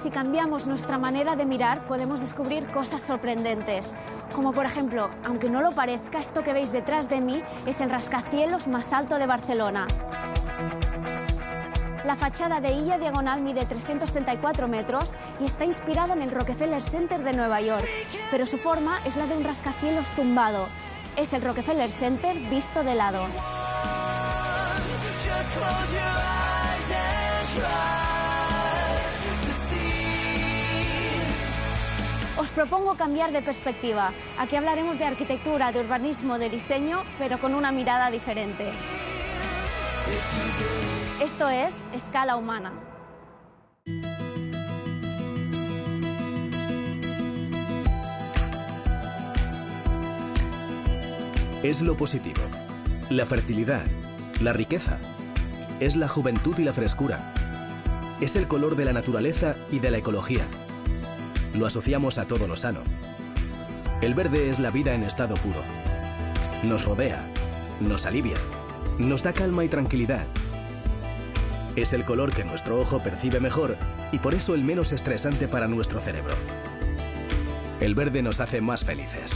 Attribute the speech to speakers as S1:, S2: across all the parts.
S1: si cambiamos nuestra manera de mirar, podemos descubrir cosas sorprendentes. Como por ejemplo, aunque no lo parezca, esto que veis detrás de mí es el rascacielos más alto de Barcelona. La fachada de Illa Diagonal mide 334 metros y está inspirada en el Rockefeller Center de Nueva York, pero su forma es la de un rascacielos tumbado. Es el Rockefeller Center visto de lado. Os propongo cambiar de perspectiva. Aquí hablaremos de arquitectura, de urbanismo, de diseño, pero con una mirada diferente. Esto es Escala Humana.
S2: Es lo positivo, la fertilidad, la riqueza. Es la juventud y la frescura. Es el color de la naturaleza y de la ecología. Lo asociamos a todo lo sano. El verde es la vida en estado puro. Nos rodea, nos alivia, nos da calma y tranquilidad. Es el color que nuestro ojo percibe mejor y por eso el menos estresante para nuestro cerebro. El verde nos hace más felices.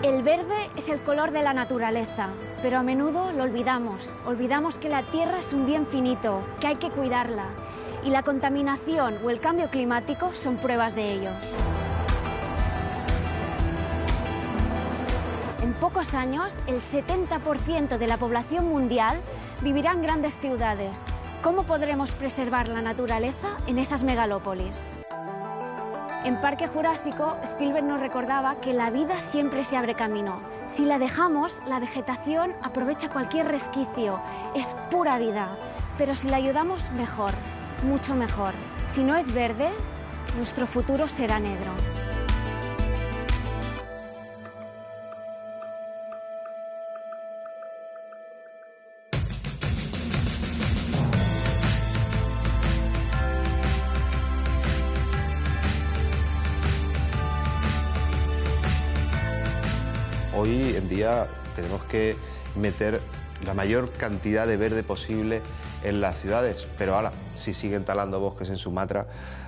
S1: El verde es el color de la naturaleza, pero a menudo lo olvidamos. Olvidamos que la tierra es un bien finito, que hay que cuidarla. Y la contaminación o el cambio climático son pruebas de ello. En pocos años, el 70% de la población mundial vivirá en grandes ciudades. ¿Cómo podremos preservar la naturaleza en esas megalópolis? En Parque Jurásico, Spielberg nos recordaba que la vida siempre se abre camino. Si la dejamos, la vegetación aprovecha cualquier resquicio. Es pura vida. Pero si la ayudamos, mejor. Mucho mejor. Si no es verde, nuestro futuro será negro.
S3: Hoy en día tenemos que meter la mayor cantidad de verde posible en las ciudades, pero ahora, si siguen talando bosques en Sumatra,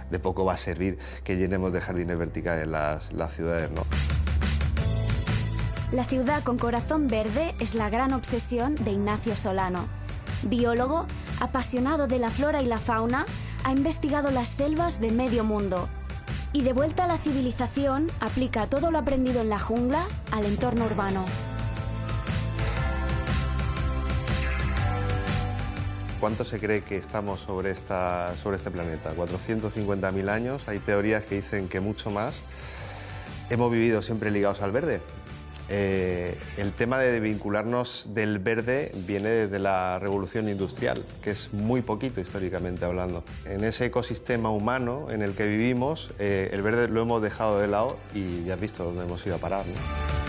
S3: de poco va a servir que llenemos de jardines verticales las ciudades, ¿no?
S1: La ciudad con corazón verde es la gran obsesión de Ignacio Solano. Biólogo, apasionado de la flora y la fauna, ha investigado las selvas de medio mundo. Y de vuelta a la civilización, aplica todo lo aprendido en la jungla al entorno urbano.
S3: ¿Cuánto se cree que estamos sobre este planeta? 450.000 años. Hay teorías que dicen que mucho más. Hemos vivido siempre ligados al verde. El tema de vincularnos del verde viene desde la revolución industrial, que es muy poquito históricamente hablando. En ese ecosistema humano en el que vivimos, el verde lo hemos dejado de lado y ya has visto dónde hemos ido a parar, ¿no?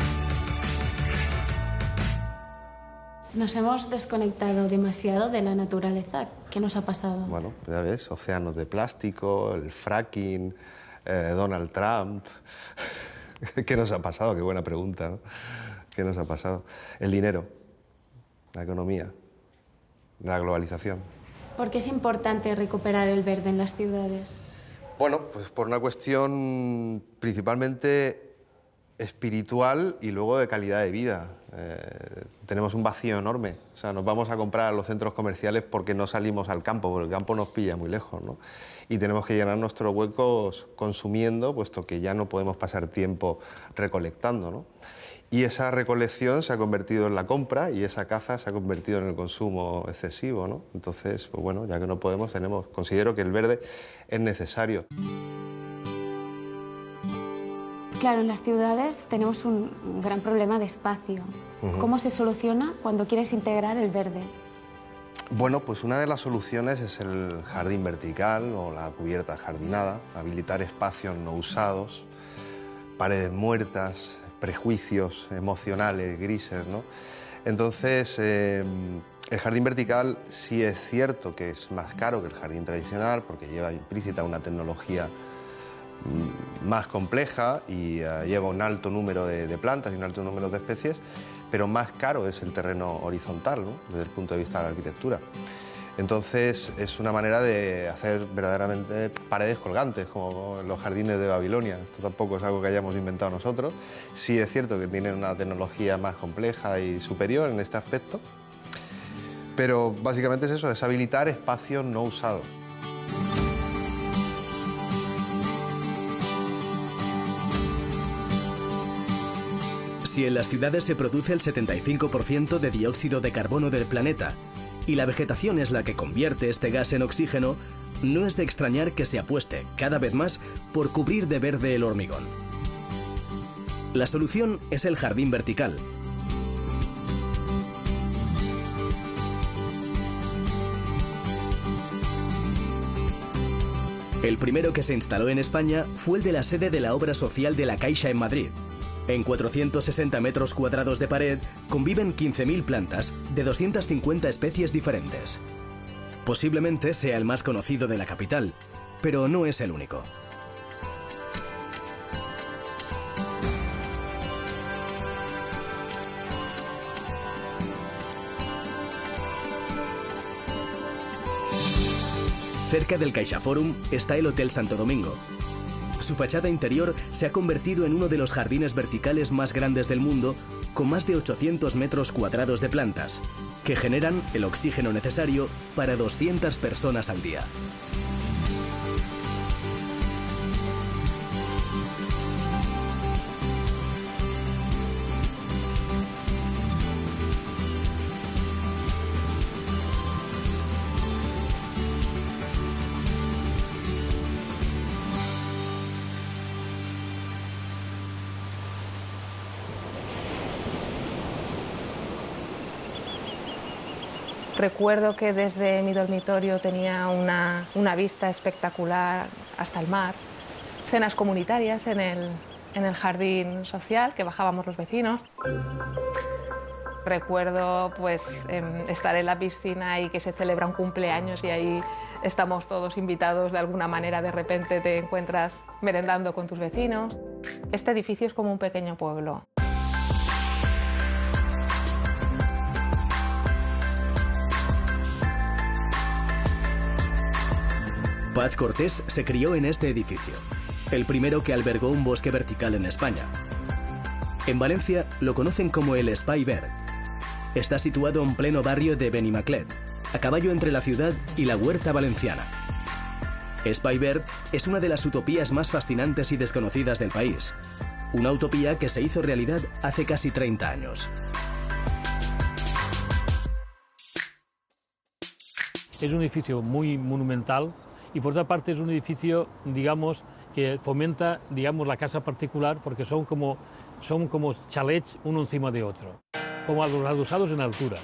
S4: Nos hemos desconectado demasiado de la naturaleza. ¿Qué nos ha pasado?
S3: Bueno, ya ves, océanos de plástico, el fracking, Donald Trump. ¿Qué nos ha pasado? Qué buena pregunta, ¿no? ¿Qué nos ha pasado? El dinero, la economía, la globalización.
S4: ¿Por qué es importante recuperar el verde en las ciudades?
S3: Bueno, pues por una cuestión principalmente espiritual y luego de calidad de vida. Tenemos un vacío enorme. O sea, nos vamos a comprar a los centros comerciales porque no salimos al campo, porque el campo nos pilla muy lejos, ¿no? Y tenemos que llenar nuestros huecos consumiendo, puesto que ya no podemos pasar tiempo recolectando, ¿no? Y esa recolección se ha convertido en la compra y esa caza se ha convertido en el consumo excesivo, ¿no? Entonces, pues bueno, ya que no podemos, considero que el verde es necesario.
S4: Claro, en las ciudades tenemos un gran problema de espacio. ¿Cómo se soluciona cuando quieres integrar el verde?
S3: Bueno, pues una de las soluciones es el jardín vertical o la cubierta jardinada, habilitar espacios no usados, paredes muertas, prejuicios emocionales, grises, ¿no? Entonces, el jardín vertical sí es cierto que es más caro que el jardín tradicional porque lleva implícita una tecnología más compleja y lleva un alto número de plantas y un alto número de especies, pero más caro es el terreno horizontal, ¿no? Desde el punto de vista de la arquitectura. Entonces es una manera de hacer verdaderamente paredes colgantes, como en los jardines de Babilonia. Esto tampoco es algo que hayamos inventado nosotros. Sí es cierto que tienen una tecnología más compleja y superior en este aspecto, pero básicamente es eso, es habilitar espacios no usados.
S2: Si en las ciudades se produce el 75% de dióxido de carbono del planeta y la vegetación es la que convierte este gas en oxígeno, no es de extrañar que se apueste cada vez más por cubrir de verde el hormigón. La solución es el jardín vertical. El primero que se instaló en España fue el de la sede de la obra social de la Caixa en Madrid. En 460 metros cuadrados de pared conviven 15.000 plantas de 250 especies diferentes. Posiblemente sea el más conocido de la capital, pero no es el único. Cerca del CaixaForum está el Hotel Santo Domingo. Su fachada interior se ha convertido en uno de los jardines verticales más grandes del mundo, con más de 800 metros cuadrados de plantas, que generan el oxígeno necesario para 200 personas al día.
S5: Recuerdo que desde mi dormitorio tenía una vista espectacular hasta el mar, cenas comunitarias en el jardín social que bajábamos los vecinos. Recuerdo pues estar en la piscina y que se celebra un cumpleaños y ahí estamos todos invitados de alguna manera, de repente te encuentras merendando con tus vecinos. Este edificio es como un pequeño pueblo.
S2: Paz Cortés se crió en este edificio, el primero que albergó un bosque vertical en España. En Valencia lo conocen como el Espai Verd. Está situado en pleno barrio de Benimaclet, a caballo entre la ciudad y la huerta valenciana. Espai Verd es una de las utopías más fascinantes y desconocidas del país. Una utopía que se hizo realidad hace casi 30 años.
S6: Es un edificio muy monumental y por otra parte es un edificio, digamos, que fomenta, digamos, la casa particular porque son como chalets uno encima de otro, como los adosados en altura.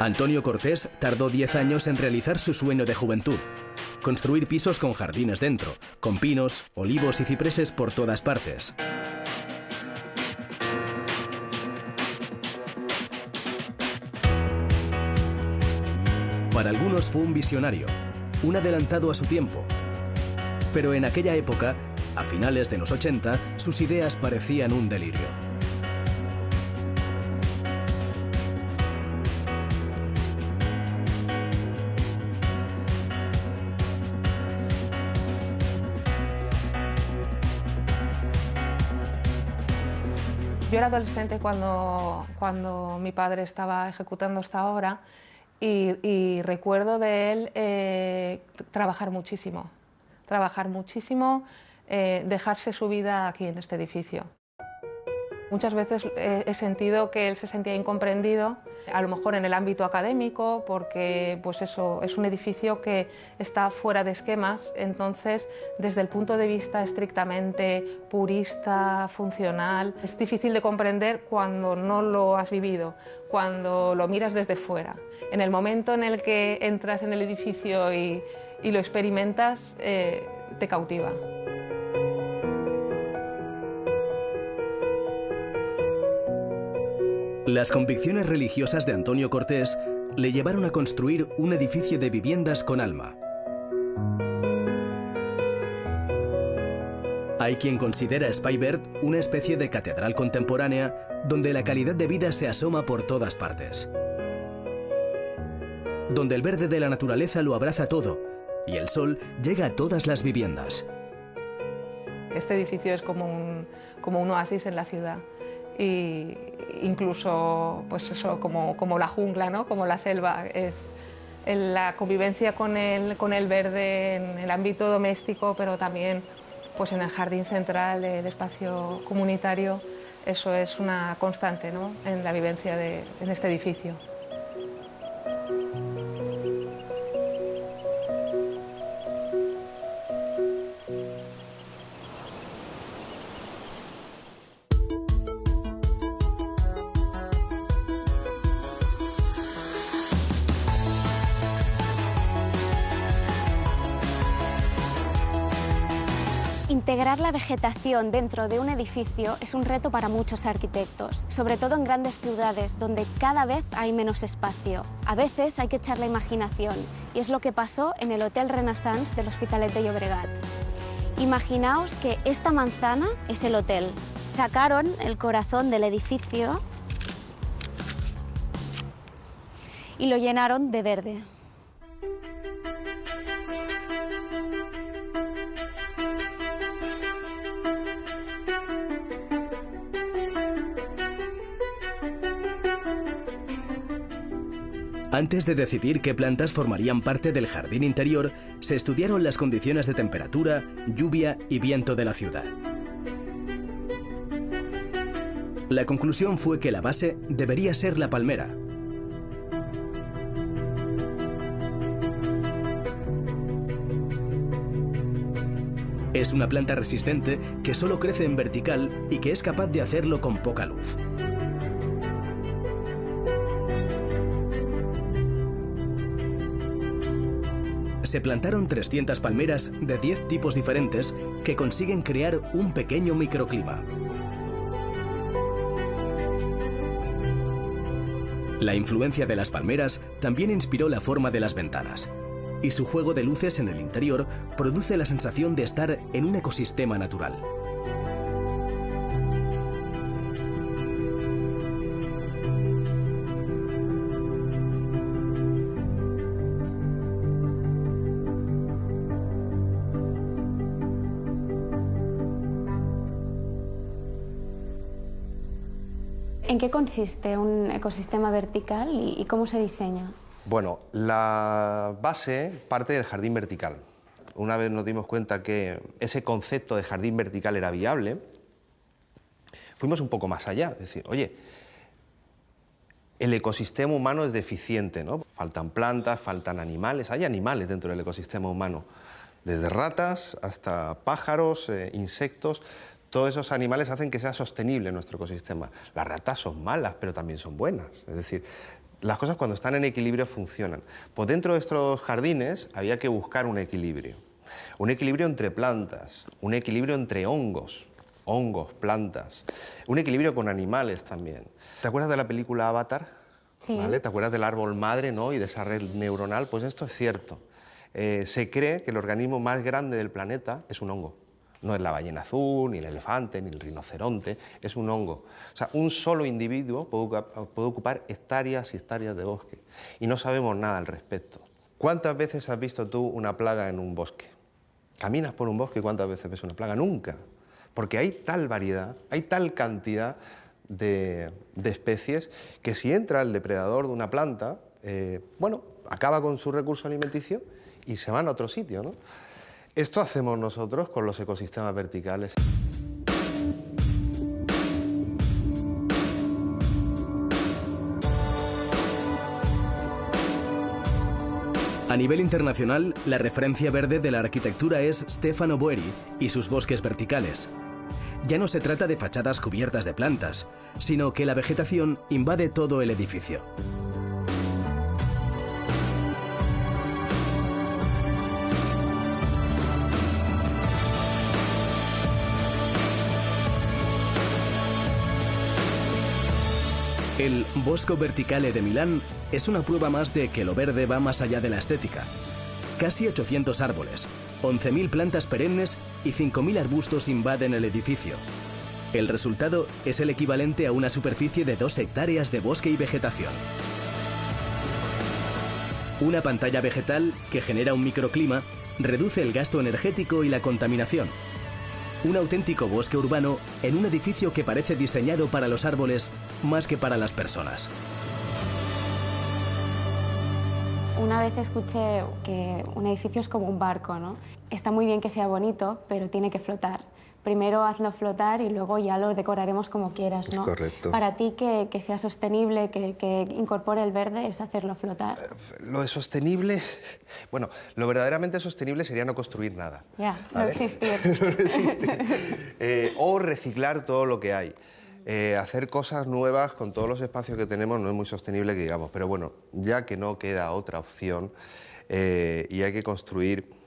S2: Antonio Cortés tardó 10 años en realizar su sueño de juventud: construir pisos con jardines dentro, con pinos, olivos y cipreses por todas partes. Para algunos fue un visionario, un adelantado a su tiempo. Pero en aquella época, a finales de los 80, sus ideas parecían un delirio.
S5: Yo era adolescente cuando mi padre estaba ejecutando esta obra y recuerdo de él trabajar muchísimo, dejarse su vida aquí en este edificio. Muchas veces he sentido que él se sentía incomprendido, a lo mejor en el ámbito académico, porque pues eso, es un edificio que está fuera de esquemas, entonces desde el punto de vista estrictamente purista, funcional, es difícil de comprender cuando no lo has vivido, cuando lo miras desde fuera. En el momento en el que entras en el edificio y lo experimentas, te cautiva.
S2: Las convicciones religiosas de Antonio Cortés le llevaron a construir un edificio de viviendas con alma. Hay quien considera Speyberg una especie de catedral contemporánea donde la calidad de vida se asoma por todas partes. Donde el verde de la naturaleza lo abraza todo y el sol llega a todas las viviendas.
S5: Este edificio es como un oasis en la ciudad. Y incluso pues eso, como la jungla, ¿no? Como la selva, es la convivencia con el verde en el ámbito doméstico, pero también pues en el jardín central, el espacio comunitario. Eso es una constante, ¿no? En la vivencia en este edificio.
S1: Integrar la vegetación dentro de un edificio es un reto para muchos arquitectos, sobre todo en grandes ciudades donde cada vez hay menos espacio. A veces hay que echar la imaginación y es lo que pasó en el Hotel Renaissance del Hospitalet de Llobregat. Imaginaos que esta manzana es el hotel. Sacaron el corazón del edificio y lo llenaron de verde.
S2: Antes de decidir qué plantas formarían parte del jardín interior, se estudiaron las condiciones de temperatura, lluvia y viento de la ciudad. La conclusión fue que la base debería ser la palmera. Es una planta resistente que solo crece en vertical y que es capaz de hacerlo con poca luz. Se plantaron 300 palmeras de 10 tipos diferentes que consiguen crear un pequeño microclima. La influencia de las palmeras también inspiró la forma de las ventanas, y su juego de luces en el interior produce la sensación de estar en un ecosistema natural.
S4: ¿En qué consiste un ecosistema vertical y cómo se diseña?
S3: Bueno, la base parte del jardín vertical. Una vez nos dimos cuenta que ese concepto de jardín vertical era viable, fuimos un poco más allá. Es decir, oye, el ecosistema humano es deficiente, ¿no? Faltan plantas, faltan animales. Hay animales dentro del ecosistema humano, desde ratas hasta pájaros, insectos. Todos esos animales hacen que sea sostenible nuestro ecosistema. Las ratas son malas, pero también son buenas. Es decir, las cosas cuando están en equilibrio funcionan. Pues dentro de estos jardines había que buscar un equilibrio. Un equilibrio entre plantas, un equilibrio entre hongos, plantas, un equilibrio con animales también. ¿Te acuerdas de la película Avatar?
S4: Sí.
S3: ¿Vale? ¿Te acuerdas del árbol madre, ¿no? Y de esa red neuronal? Pues esto es cierto. Se cree que el organismo más grande del planeta es un hongo. No es la ballena azul, ni el elefante, ni el rinoceronte, es un hongo. O sea, un solo individuo puede ocupar hectáreas y hectáreas de bosque. Y no sabemos nada al respecto. ¿Cuántas veces has visto tú una plaga en un bosque? ¿Caminas por un bosque y cuántas veces ves una plaga? Nunca. Porque hay tal variedad, hay tal cantidad de especies que si entra el depredador de una planta, bueno, acaba con su recurso alimenticio y se van a otro sitio, ¿no? Esto hacemos nosotros con los ecosistemas verticales.
S2: A nivel internacional, la referencia verde de la arquitectura es Stefano Boeri y sus bosques verticales. Ya no se trata de fachadas cubiertas de plantas, sino que la vegetación invade todo el edificio. El Bosco Verticale de Milán es una prueba más de que lo verde va más allá de la estética. Casi 800 árboles, 11.000 plantas perennes y 5.000 arbustos invaden el edificio. El resultado es el equivalente a una superficie de 2 hectáreas de bosque y vegetación. Una pantalla vegetal que genera un microclima reduce el gasto energético y la contaminación. Un auténtico bosque urbano en un edificio que parece diseñado para los árboles más que para las personas.
S4: Una vez escuché que un edificio es como un barco, ¿no? Está muy bien que sea bonito, pero tiene que flotar. Primero hazlo flotar y luego ya lo decoraremos como quieras, ¿no?
S3: Correcto.
S4: Para ti, que sea sostenible, que incorpore el verde, es hacerlo flotar.
S3: Lo de sostenible... Bueno, lo verdaderamente sostenible sería no construir nada.
S4: Ya,
S3: ¿vale?
S4: no existir.
S3: No existir. O reciclar todo lo que hay. Hacer cosas nuevas con todos los espacios que tenemos no es muy sostenible, que digamos. Pero bueno, ya que no queda otra opción y hay que construir...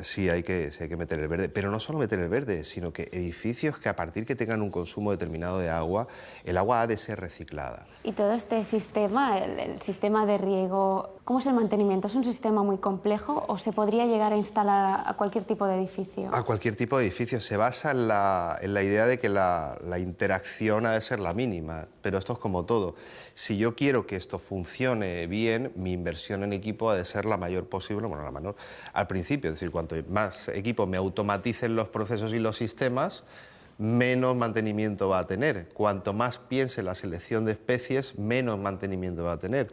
S3: sí hay que meter el verde, pero no solo meter el verde, sino que edificios que a partir que tengan un consumo determinado de agua, el agua ha de ser reciclada.
S4: Y todo este sistema, el sistema de riego, ¿cómo es el mantenimiento? ¿Es un sistema muy complejo o se podría llegar a instalar a cualquier tipo de edificio?
S3: A cualquier tipo de edificio. Se basa en la idea de que la interacción ha de ser la mínima, pero esto es como todo. Si yo quiero que esto funcione bien, mi inversión en equipo ha de ser la mayor posible, bueno, la menor, al principio. Es decir, cuanto más equipo me automaticen los procesos y los sistemas, menos mantenimiento va a tener. Cuanto más piense la selección de especies, menos mantenimiento va a tener.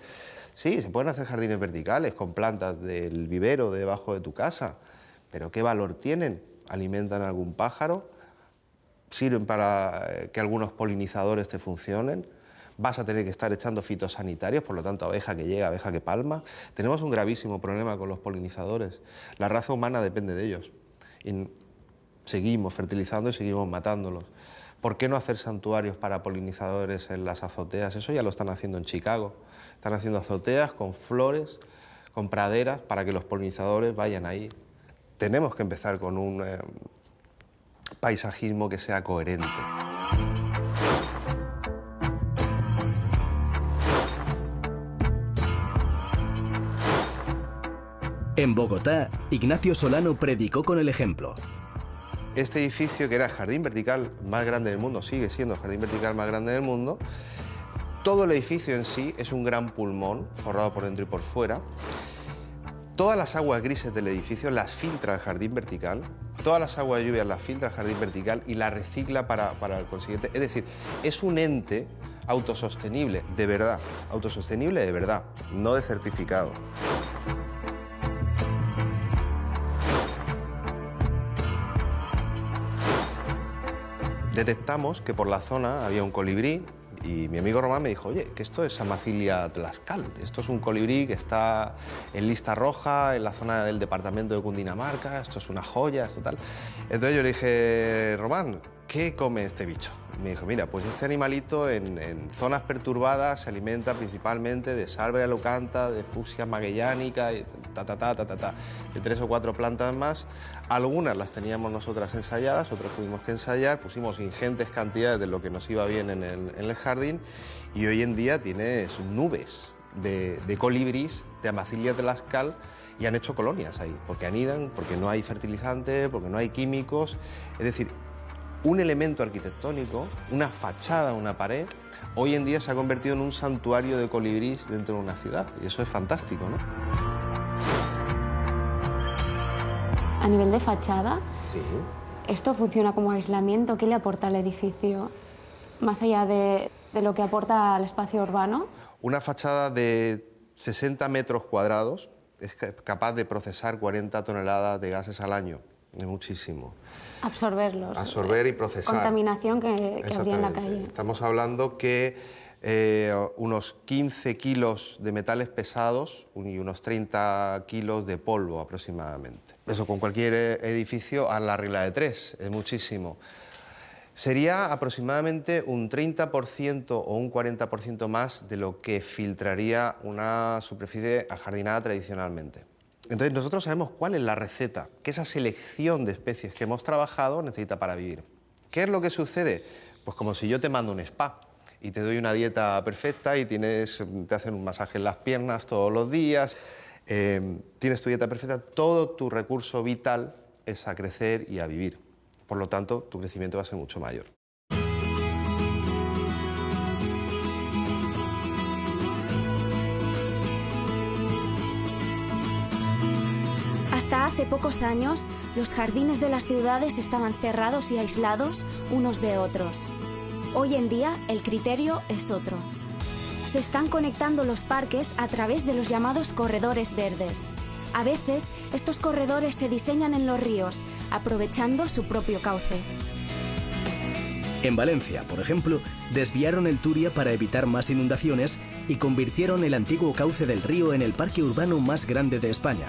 S3: Sí, se pueden hacer jardines verticales con plantas del vivero debajo de tu casa, pero ¿qué valor tienen? ¿Alimentan a algún pájaro? ¿Sirven para que algunos polinizadores te funcionen? Vas a tener que estar echando fitosanitarios, por lo tanto, abeja que llega, abeja que palma. Tenemos un gravísimo problema con los polinizadores. La raza humana depende de ellos. Y seguimos fertilizando y seguimos matándolos. ¿Por qué no hacer santuarios para polinizadores en las azoteas? Eso ya lo están haciendo en Chicago. Están haciendo azoteas con flores, con praderas, para que los polinizadores vayan ahí. Tenemos que empezar con un paisajismo que sea coherente.
S2: En Bogotá, Ignacio Solano predicó con el ejemplo.
S3: Este edificio, que era el jardín vertical más grande del mundo, sigue siendo el jardín vertical más grande del mundo, todo el edificio en sí es un gran pulmón, forrado por dentro y por fuera. Todas las aguas grises del edificio las filtra el jardín vertical, todas las aguas de lluvia las filtra el jardín vertical y las recicla para el consiguiente. Es decir, es un ente autosostenible, de verdad, autosostenible de verdad, no de certificado. Detectamos que por la zona había un colibrí y mi amigo Román me dijo, oye, que esto es Amacilia tlaxcal, esto es un colibrí que está en lista roja en la zona del departamento de Cundinamarca, esto es una joya, esto tal. Entonces yo le dije, Román, ¿qué come este bicho? Y me dijo, mira, pues este animalito en zonas perturbadas se alimenta principalmente de Salvia locanta, de Fucsia magellanica, y de 3 o 4 plantas más. Algunas las teníamos nosotras ensayadas, otras tuvimos que ensayar, pusimos ingentes cantidades de lo que nos iba bien en el jardín y hoy en día tienes nubes de colibrís de Amacilia tlaxcal y han hecho colonias ahí, porque anidan, porque no hay fertilizante, porque no hay químicos. Es decir, un elemento arquitectónico, una fachada, una pared, hoy en día se ha convertido en un santuario de colibrís dentro de una ciudad y eso es fantástico, ¿no?
S4: A nivel de fachada,
S3: Sí.
S4: ¿esto funciona como aislamiento? ¿Qué le aporta al edificio? Más allá de lo que aporta al espacio urbano.
S3: Una fachada de 60 metros cuadrados es capaz de procesar 40 toneladas de gases al año. Es muchísimo.
S4: Absorberlos.
S3: Absorber y procesar.
S4: Contaminación que habría en la
S3: Exactamente.
S4: calle.
S3: Estamos hablando que unos 15 kilos de metales pesados y unos 30 kilos de polvo aproximadamente. Eso con cualquier edificio a la regla de 3, es muchísimo. Sería aproximadamente un 30% o un 40% más de lo que filtraría una superficie ajardinada tradicionalmente. Entonces nosotros sabemos cuál es la receta que esa selección de especies que hemos trabajado necesita para vivir. ¿Qué es lo que sucede? Pues como si yo te mando un spa y te doy una dieta perfecta y te hacen un masaje en las piernas todos los días, tienes tu dieta perfecta, todo tu recurso vital es a crecer y a vivir. Por lo tanto, tu crecimiento va a ser mucho mayor.
S1: Hasta hace pocos años, los jardines de las ciudades estaban cerrados y aislados unos de otros. Hoy en día, el criterio es otro. Se están conectando los parques a través de los llamados corredores verdes. A veces, estos corredores se diseñan en los ríos, aprovechando su propio cauce.
S2: En Valencia, por ejemplo, desviaron el Turia para evitar más inundaciones y convirtieron el antiguo cauce del río en el parque urbano más grande de España.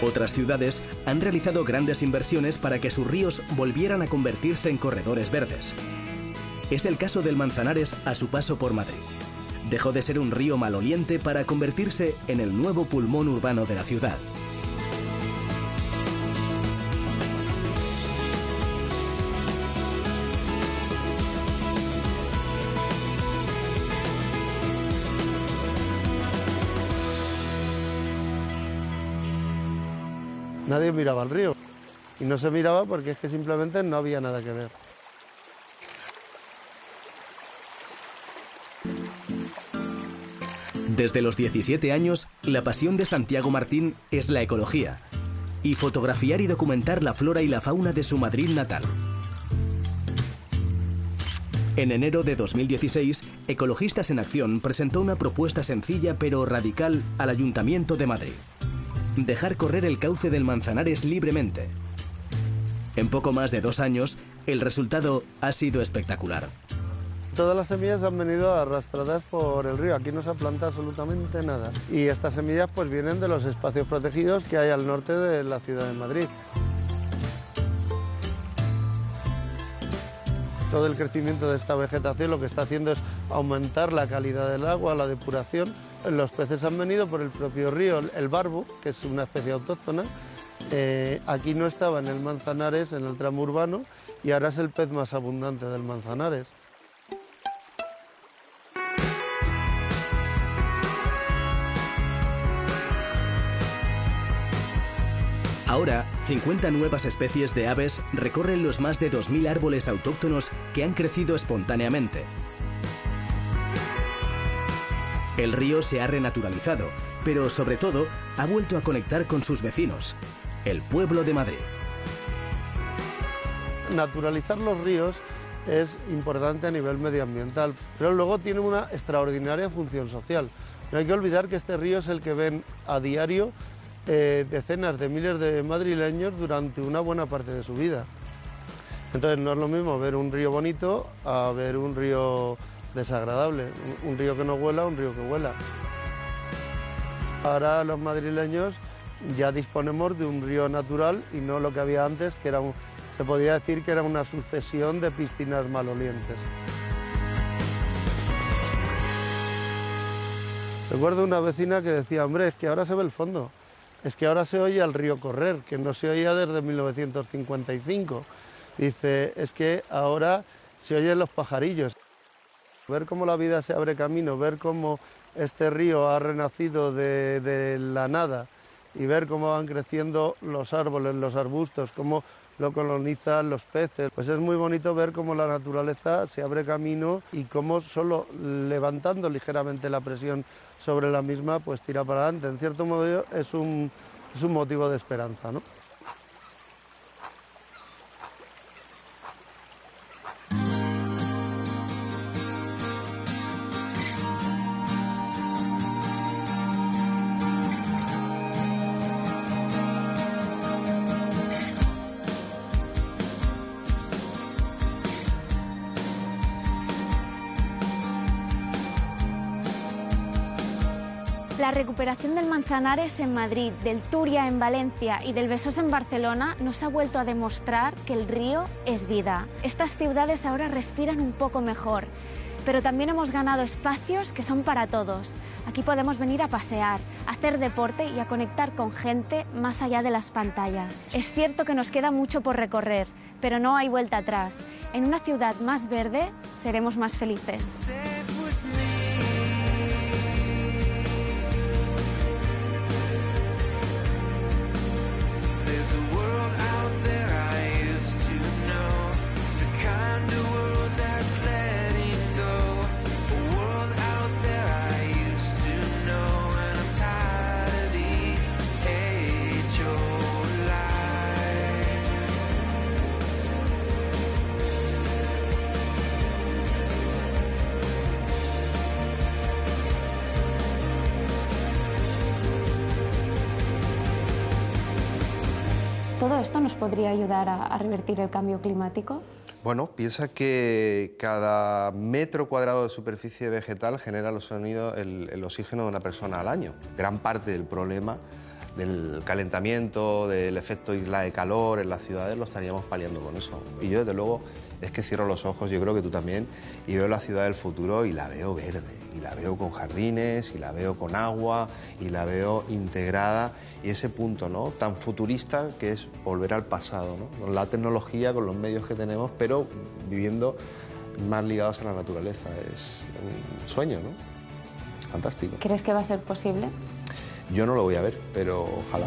S2: Otras ciudades han realizado grandes inversiones para que sus ríos volvieran a convertirse en corredores verdes. Es el caso del Manzanares a su paso por Madrid. Dejó de ser un río maloliente para convertirse en el nuevo pulmón urbano de la ciudad.
S7: Nadie miraba al río y no se miraba porque es que simplemente no había nada que ver.
S2: Desde los 17 años, la pasión de Santiago Martín es la ecología y fotografiar y documentar la flora y la fauna de su Madrid natal. En enero de 2016, Ecologistas en Acción presentó una propuesta sencilla pero radical al Ayuntamiento de Madrid: dejar correr el cauce del Manzanares libremente. En poco más de 2 años, el resultado ha sido espectacular.
S7: Todas las semillas han venido arrastradas por el río, aquí no se ha plantado absolutamente nada. Y estas semillas pues vienen de los espacios protegidos que hay al norte de la ciudad de Madrid. Todo el crecimiento de esta vegetación lo que está haciendo es aumentar la calidad del agua, la depuración. Los peces han venido por el propio río, el barbo, que es una especie autóctona. Aquí no estaba en el Manzanares, en el tramo urbano, y ahora es el pez más abundante del Manzanares.
S2: Ahora, 50 nuevas especies de aves recorren los más de 2.000 árboles autóctonos que han crecido espontáneamente. El río se ha renaturalizado, pero sobre todo ha vuelto a conectar con sus vecinos, el pueblo de Madrid.
S7: Naturalizar los ríos es importante a nivel medioambiental, pero luego tiene una extraordinaria función social. No hay que olvidar que este río es el que ven a diario decenas de miles de madrileños durante una buena parte de su vida. Entonces no es lo mismo ver un río bonito a ver un río desagradable, un río que no huela, un río que huela. Ahora los madrileños ya disponemos de un río natural y no lo que había antes, que era se podría decir que era una sucesión de piscinas malolientes. Recuerdo una vecina que decía: hombre, es que ahora se ve el fondo, es que ahora se oye al río correr, que no se oía desde 1955. Dice, es que ahora se oyen los pajarillos. Ver cómo la vida se abre camino, ver cómo este río ha renacido de la nada y ver cómo van creciendo los árboles, los arbustos, cómo lo colonizan los peces. Pues es muy bonito ver cómo la naturaleza se abre camino y cómo solo levantando ligeramente la presión sobre la misma, pues tira para adelante. En cierto modo es un motivo de esperanza, ¿no?
S1: La recuperación del Manzanares en Madrid, del Turia en Valencia y del Besós en Barcelona nos ha vuelto a demostrar que el río es vida. Estas ciudades ahora respiran un poco mejor. pero también hemos ganado espacios que son para todos. Aquí podemos venir a pasear, a hacer deporte y a conectar con gente más allá de las pantallas. Es cierto que nos queda mucho por recorrer, pero no hay vuelta atrás. En una ciudad más verde seremos más felices.
S4: ¿Todo esto nos podría ayudar a revertir el cambio climático?
S3: Bueno, piensa que cada metro cuadrado de superficie vegetal genera el oxígeno de una persona al año. Gran parte del problema del calentamiento, del efecto isla de calor en las ciudades lo estaríamos paliando con eso. Y yo, desde luego, es que cierro los ojos, yo creo que tú también, y veo la ciudad del futuro y la veo verde, y la veo con jardines, y la veo con agua, y la veo integrada, y ese punto, ¿no?, tan futurista que es volver al pasado, ¿no?, con la tecnología, con los medios que tenemos, pero viviendo más ligados a la naturaleza. Es un sueño, ¿no? Fantástico.
S4: ¿Crees que va a ser posible?
S3: Yo no lo voy a ver, pero ojalá.